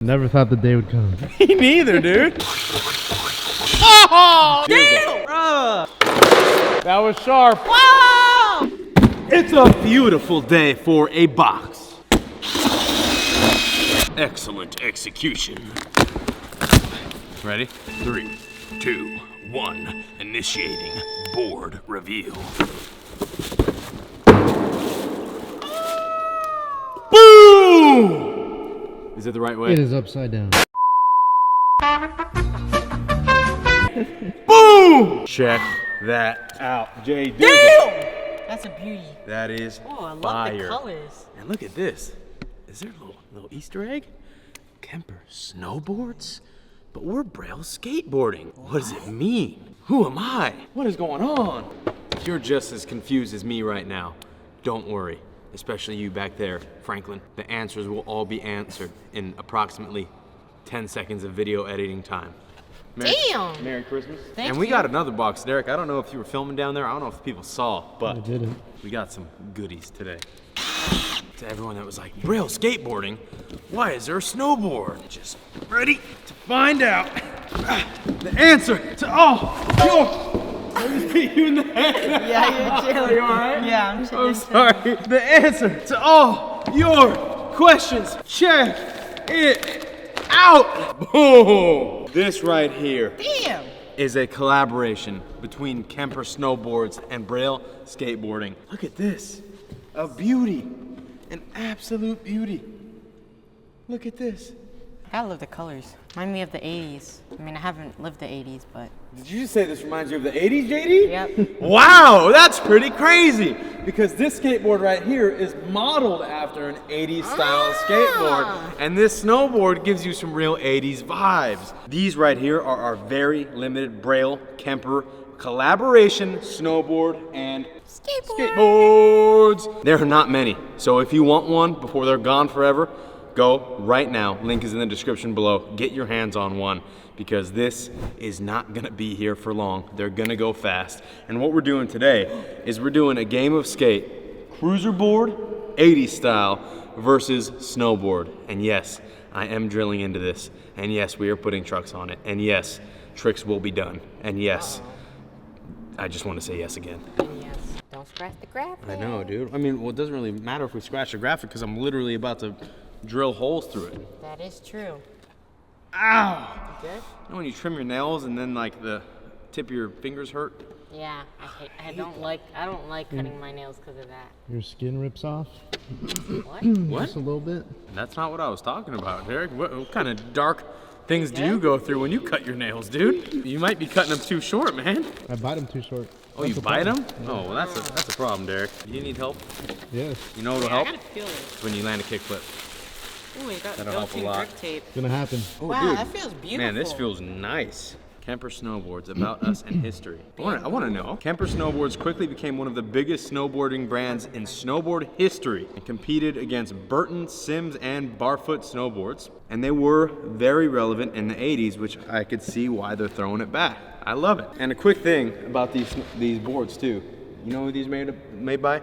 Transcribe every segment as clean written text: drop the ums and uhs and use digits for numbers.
Never thought the day would come. Me neither, dude. Oh, damn! That was sharp. Wow! It's a beautiful day for a box. Excellent execution. Ready? 3, 2, 1. Initiating board reveal. Boom! Is it the right way? It is upside down. Boom! Check that out, J. Damn! That's a beauty. That is Oh, I love fire. the colors. And look at this. Is there a little Easter egg? Kemper snowboards? But we're Braille skateboarding. What does it mean? Who am I? What is going on? If you're just as confused as me right now, don't worry. Especially you back there, Franklin. The answers will all be answered in approximately 10 seconds of video editing time. Damn! Merry Christmas. Thank and we you. got another box, Derek. I don't know if you were filming down there. I don't know if people saw, but I didn't. we got some goodies today. To everyone that was like, Braille skateboarding? Why is there a snowboard? Just ready to find out the answer to all your... Let me beat you in the head. Yeah, you're chilling. Are you all right? Yeah, I'm chilling. I'm sorry. The answer to all your questions. Check it out. Boom. This right here Damn! is a collaboration between Kemper Snowboards and Braille Skateboarding. Look at this. A beauty. An absolute beauty. Look at this. I love the colors. Remind me of the 80s. I mean, I haven't lived the 80s, but... Did you just say this reminds you of the 80s, JD? Yep. Wow, that's pretty crazy. Because this skateboard right here is modeled after an 80s style skateboard. And this snowboard gives you some real 80s vibes. These right here are our very limited Braille Kemper collaboration snowboard and skateboards. There are not many. So if you want one before they're gone forever, go right now. Link is in the description below. Get your hands on one because this is not gonna be here for long. They're gonna go fast. And what we're doing today is we're doing a game of skate, cruiser board, 80s style versus snowboard. And yes, I am drilling into this. And yes, we are putting trucks on it. And yes, tricks will be done. And yes, I just want to say yes again. And yes, don't scratch the graphic. I know, dude. I mean, well, it doesn't really matter if we scratch the graphic because I'm literally about to drill holes through it. That is true. Ow! You good? You know when you trim your nails and then like the tip of your fingers hurt? Yeah, I don't like cutting my nails because of that. Your skin rips off? What? What? Just a little bit? That's not what I was talking about, Derek. What kind of dark things do you go through when you cut your nails, dude? You might be cutting them too short, man. I bite them too short. Oh, That's you a bite problem. them? Oh, well, that's a problem, Derek. You need help? Yes. You know what'll Yeah, I help? gotta feel it. When you land a kickflip. Ooh, you got That'll help a built-in lot. grip tape. It's gonna happen. Oh, Wow, dude. that feels beautiful. Man, this feels nice. Kemper Snowboards, about us and history. I want to know. Kemper Snowboards quickly became one of the biggest snowboarding brands in snowboard history and competed against Burton, Sims, and Barfoot snowboards. And they were very relevant in the 80s, which I could see why they're throwing it back. I love it. And a quick thing about these boards too. You know who these made by?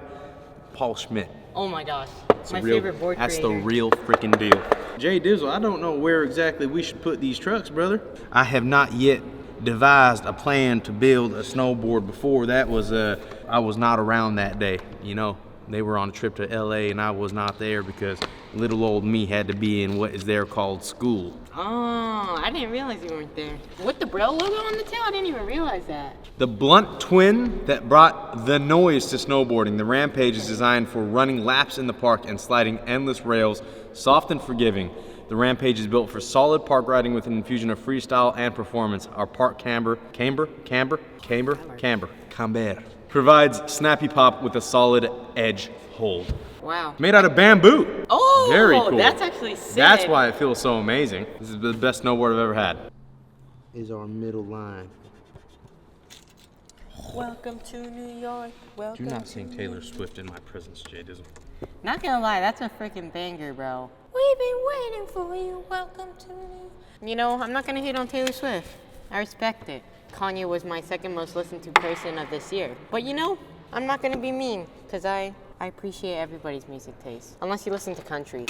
Paul Schmidt. Oh my gosh, It's my a real- favorite board That's creator. the real freaking deal. Jay Dizzle, I don't know where exactly we should put these trucks, brother. I have not yet devised a plan to build a snowboard before. That was, I was not around that day, you know. They were on a trip to LA and I was not there because little old me had to be in what is there called school. Oh, I didn't realize you weren't there. With the Braille logo on the tail, I didn't even realize that. The blunt twin that brought the noise to snowboarding, the Rampage is designed for running laps in the park and sliding endless rails, soft and forgiving. The Rampage is built for solid park riding with an infusion of freestyle and performance. Our park camber provides snappy pop with a solid edge hold. Wow. Made out of bamboo. Oh, Very cool. that's actually sick. That's why it feels so amazing. This is the best snowboard I've ever had. Is our middle line. Welcome to New York. Welcome. Do not sing Taylor Swift in my presence, Jay Dizzle. Not gonna lie, that's a freaking banger, bro. We've been waiting for you. Welcome to New York. You know, I'm not gonna hate on Taylor Swift. I respect it. Kanye was my second most listened to person of this year. But you know, I'm not gonna be mean, because I appreciate everybody's music taste. Unless you listen to country.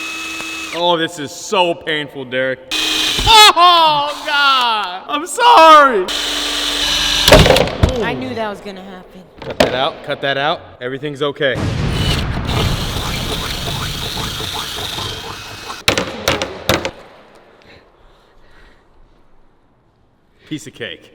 Oh, this is so painful, Derek. Oh, God. I'm sorry. I knew that was gonna happen. Cut that out. Cut that out. Everything's okay. Piece of cake.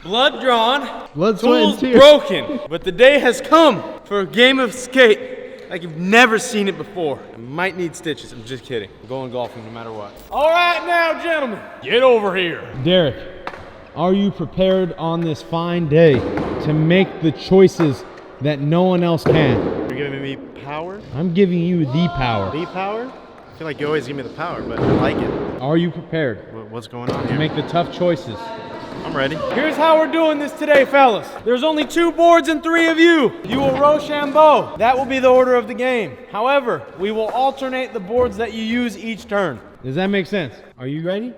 Blood drawn, Blood, sweat, tools and tears. broken, but the day has come for a game of skate like you've never seen it before. I might need stitches. I'm just kidding. I'm going golfing no matter what. All right now, gentlemen, get over here. Derek, are you prepared on this fine day to make the choices that no one else can? You're giving me power? I'm giving you the power. The power? I feel like you always give me the power, but I like it. Are you prepared What's going on to here? make the tough choices? I'm ready. Here's how we're doing this today, fellas. There's only 2 boards and 3 of you. You will Rochambeau. That will be the order of the game. However, we will alternate the boards that you use each turn. Does that make sense? Are you ready?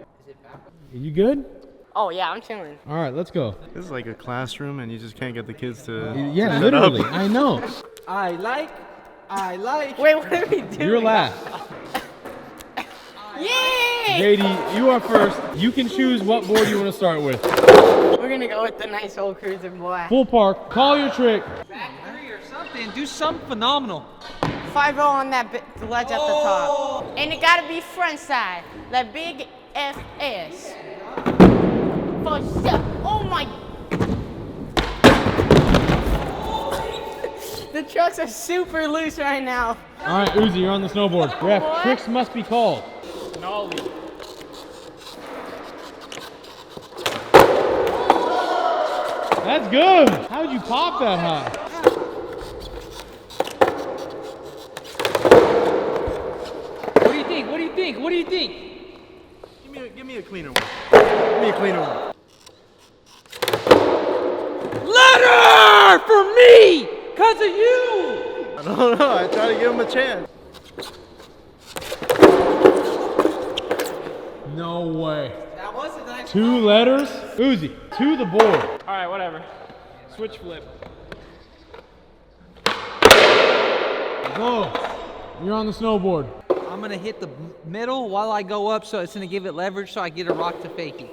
Are you good? Oh yeah, I'm chilling. All right, let's go. This is like a classroom and you just can't get the kids to Yeah, shut up. literally. I know. I like. Wait, what are we doing? You're last. Yay! JD, you are first. You can choose what board you want to start with. We're gonna go with the nice old cruiser, boy. Full park. Call your trick. Back three or something. Do something phenomenal. 5-0 on that ledge at the top. And it gotta be front side. That big FS. For sure. Oh my. The trucks are super loose right now. All right, Uzi, you're on the snowboard. Ref, What? tricks must be called. That's good. How did you pop that high? What do you think? What do you think? What do you think? Give me a cleaner one. Give me a cleaner one. Letter for me, cause of you. I don't know. I try to give him a chance. No way. That was a nice. 2 letters. Uzi, to the board. All right, whatever. Switch flip. Go. You're on the snowboard. I'm gonna hit the middle while I go up, so it's gonna give it leverage, so I get a rock to fake it.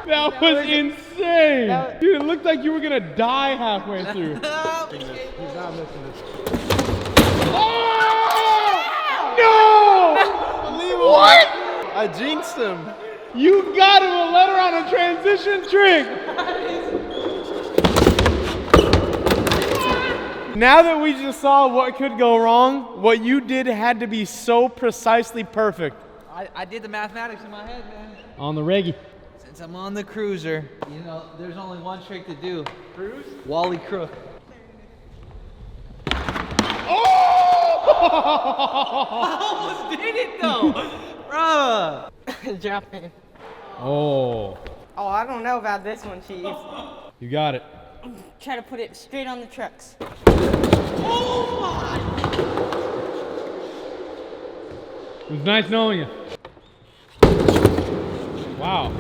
That was insane. Dude, it looked like you were gonna die halfway through. He's not missing this. Oh! No! What? I jinxed him. You got him a letter on a transition trick. Now that we just saw what could go wrong, what you did had to be so precisely perfect. I did the mathematics in my head, man. On the reggie. Since I'm on the cruiser, you know, there's only one trick to do. Cruise? Wally Crook. I almost did it though, bruh. Drop in. Oh, Oh, I don't know about this one, Chief. you got it. Try to put it straight on the trucks. It was nice knowing you. Wow.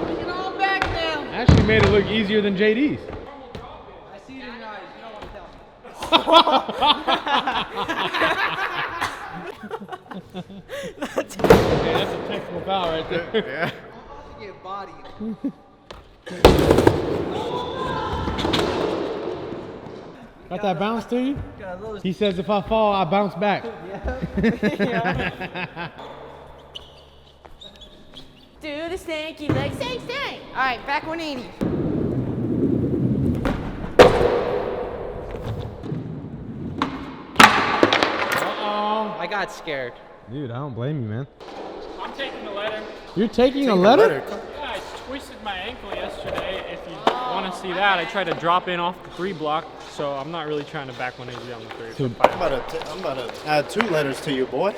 Take it all back now. Actually made it look easier than JD's. I see it in your eyes. You don't want to tell me. Hey, that's a technical foul right there. Yeah. You get bodied. Got that bounce to you? Got a little He says if I fall, I bounce back. Do the stanky leg, stank, stank. All right, back 180. I got scared. Dude, I don't blame you, man. I'm taking the letter. You're taking a letter? Yeah, I twisted my ankle yesterday. If you want to see that, I tried to drop in off the 3 block, so I'm not really trying to back 180 on the 3. So- I'm about to add 2 letters to you, boy.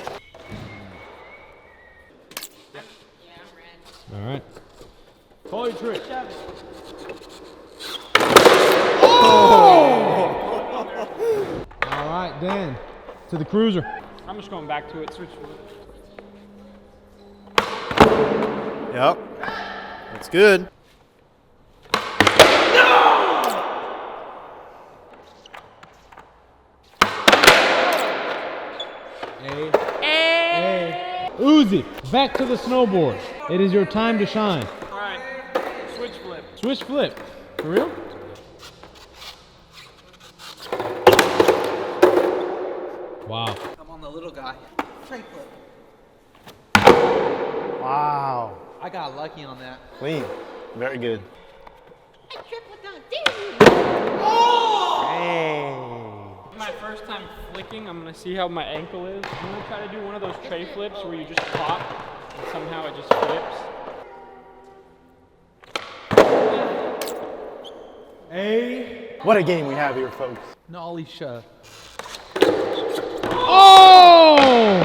All right. Call your trick. All right, Dan. To the cruiser. I'm just going back to it. Switch flip. Yep. That's good. A. Uzi, back to the snowboard. It is your time to shine. All right, switch flip. Switch flip. For real? Wow. I'm on the little guy. Tray flip. Wow. I got lucky on that. Clean. Very good. My first time flicking, I'm gonna see how my ankle is. I'm gonna try to do one of those tray flips where you just pop and somehow it just flips. What a game we have here, folks. Nollie shove. Oh!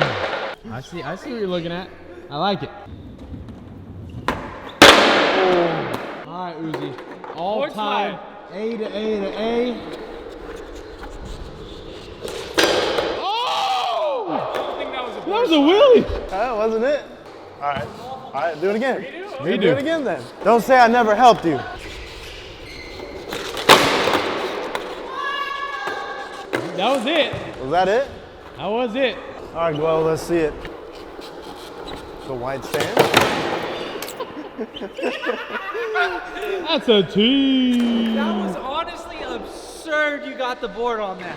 I see what you're looking at. I like it. All right, Uzi. All What's time. A to A to A. Oh! I don't think that was a That was a wheelie. That wasn't it. All right. All right, do it again. Redo. Do it again then. Don't say I never helped you. That was it. Was that it? That was it. All right, well, let's see it. The white stand. That's a T. That was honestly absurd you got the board on that.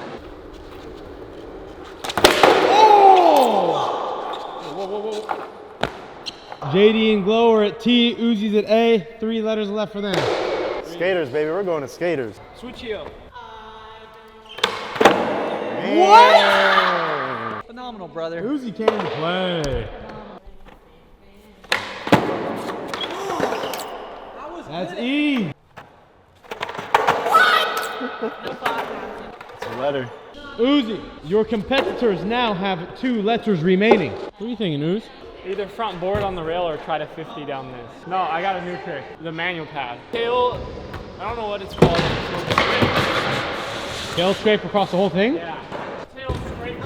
JD and Glow are at T, Uzi's at A. 3 letters left for them. Skaters, baby. We're going to skaters. switch heel. What? Phenomenal, brother. Uzi came to play. That's E. It's a letter. Uzi, your competitors now have 2 letters remaining. What are you thinking, Uz? Either front board on the rail or try to 50 down this. No, I got a new trick. The manual pad. Tail, I don't know what it's called. Tail scrape across the whole thing? Yeah. Tail straight.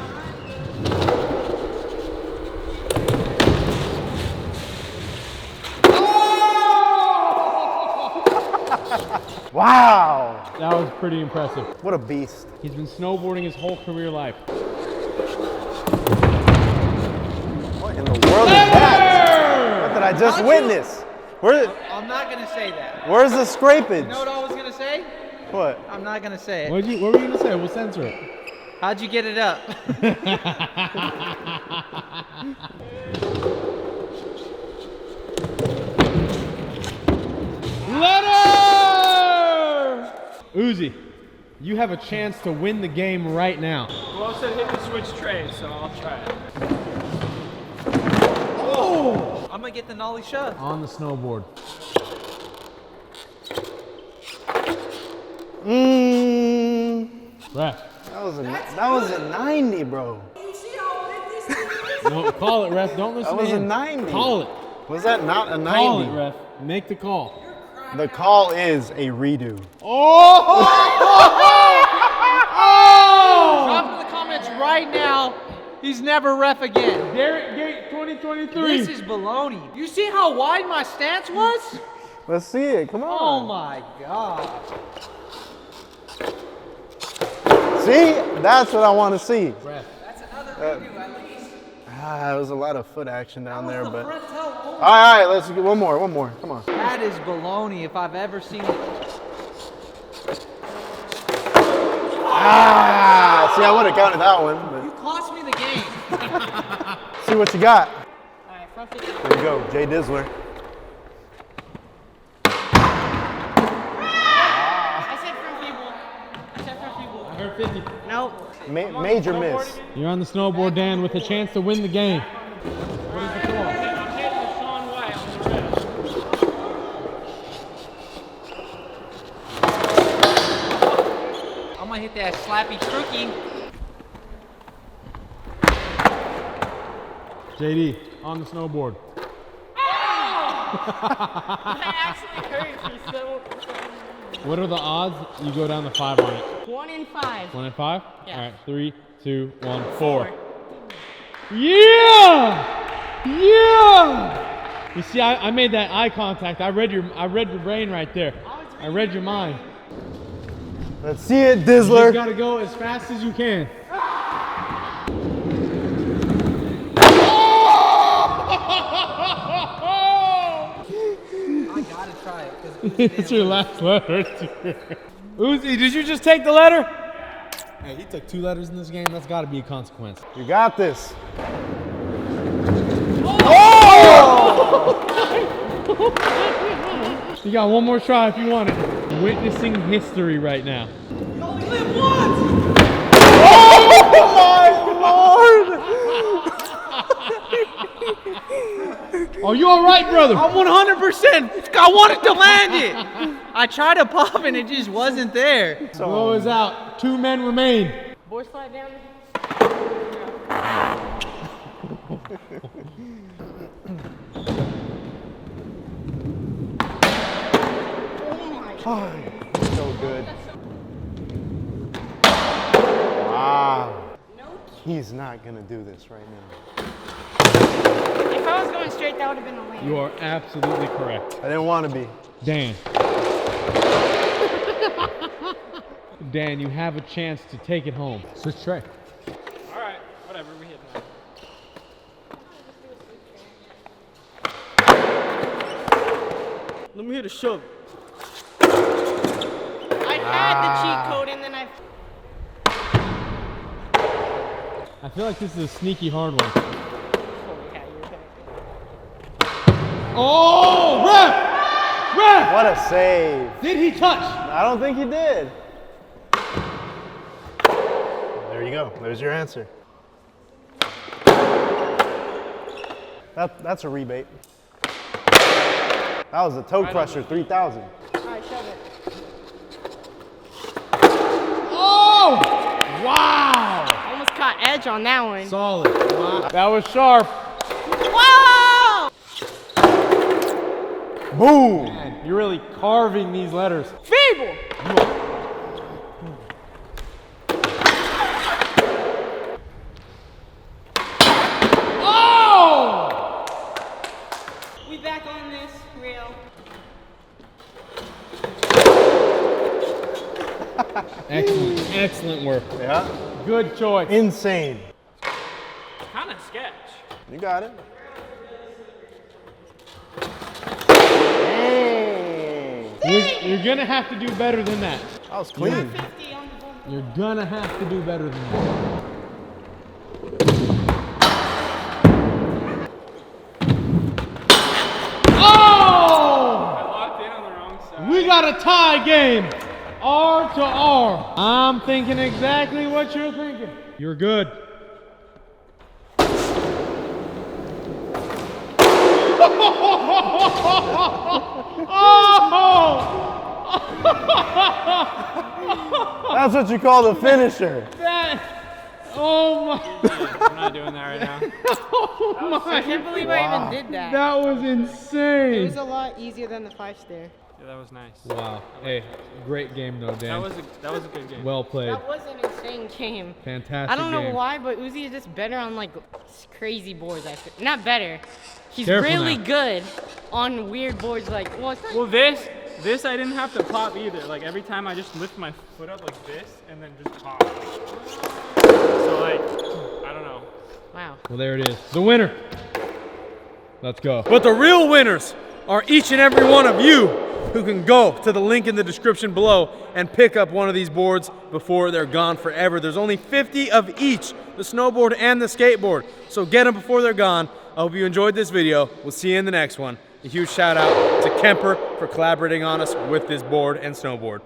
Wow. That was pretty impressive. What a beast. He's been snowboarding his whole career life. What in the world is that? What did I just witness? I'm not gonna say that. Where's the scrapage? You know what I was gonna say? What? I'm not gonna say it. What were you gonna say? We'll censor it. How'd you get it up? Letter! Uzi, you have a chance to win the game right now. Well, I said hit the switch tray, so I'll try it. Oh! I'm gonna get the nollie shove. On the snowboard. Ref. That was a 90, bro. No, call it, ref. Don't listen That was to a him. 90. Call it. Was that not a 90? Call it, ref. Make the call. The call is a redo. Oh! Drop in the comments right now. He's never ref again. Derek Gate 2023. This is baloney. You see how wide my stance was? Let's see it. Come on. Oh my God. See? That's what I want to see. Ref. That's another redo at least. There was a lot of foot action down there, but. Front toe. All right, let's get one more. Come on. That is baloney if I've ever seen it. See, I would have counted that one, You cost me the game. but see what you got. All right, front feet. There you go, Jay Dizzler. I said front feeble. I said front feeble. I heard 50. Nope. Major miss. You're on the snowboard, Dan, with a chance to win the game. What is the call? I'm hitting the Sean White on the wrist. I'm gonna hit that slappy crookie. JD, on the snowboard. That actually hurts me so. What are the odds you go down to 5 on it? 1 in 5. 1 and 5? Yeah. All right, 3, 2, 1, 4. Yeah! Yeah! You see, I made that eye contact. I read your brain right there. I read your mind. Let's see it, You just Dizzler. gotta go as fast as you can. It's your last letter. Uzi, did you just take the letter? Hey, he took 2 letters in this game. That's got to be a consequence. You got this. You got one more try if you want it. Witnessing history right now. You only live once! Are you all right, brother? I'm 100%. I wanted to land it. I tried to pop and it just wasn't there. Blow is out. 2 men remain. Board slide down. So good. Wow. He's not gonna do this right now. If I was going straight, that would have been a win. You are absolutely correct. I didn't want to be. Dan. Dan, you have a chance to take it home. Switch tray. All right, whatever, we hit that. Let me hit a shove. I had the cheat code and then I feel like this is a sneaky hard one. Oh, ref! Ref! What a save. Did he touch? I don't think he did. There you go. There's your answer. That's a rebate. That was a toe crusher 3000. Alright, shove it. Oh! Wow! Almost caught edge on that one. Solid. Wow. That was sharp. Whoa! Boom! Man, you're really carving these letters. Feeble! Oh! We back on this reel. Excellent, excellent work. Yeah. Good choice. Insane. Kind of sketch. You got it. Dang. You're gonna have to do better than that. That was clean. 50 on the board. You're gonna have to do better than that. Oh! I locked in on the wrong side. We got a tie game. R to R. I'm thinking exactly what you're thinking. You're good. That's what you call the finisher. Oh my. I'm not doing that right now. Oh I can't my. believe I even did that. That was It insane. was a lot easier than the 5 stair. Yeah, that was nice. Wow. Hey, great game though, Dan. That was a good game. Well played. That was an insane game. Fantastic I don't know game. why, but Uzi is just better on like crazy boards. I feel. Not better. He's Careful really now. good on weird boards like, well, it's not. Well, this I didn't have to pop either. Like every time I just lift my foot up like this and then just pop. So like, I don't know. Wow. Well, there it is. The winner. Let's go. But the real winners are each and every one of you who can go to the link in the description below and pick up one of these boards before they're gone forever. There's only 50 of each, the snowboard and the skateboard. So get them before they're gone. I hope you enjoyed this video. We'll see you in the next one. A huge shout out to Kemper for collaborating on us with this board and snowboard.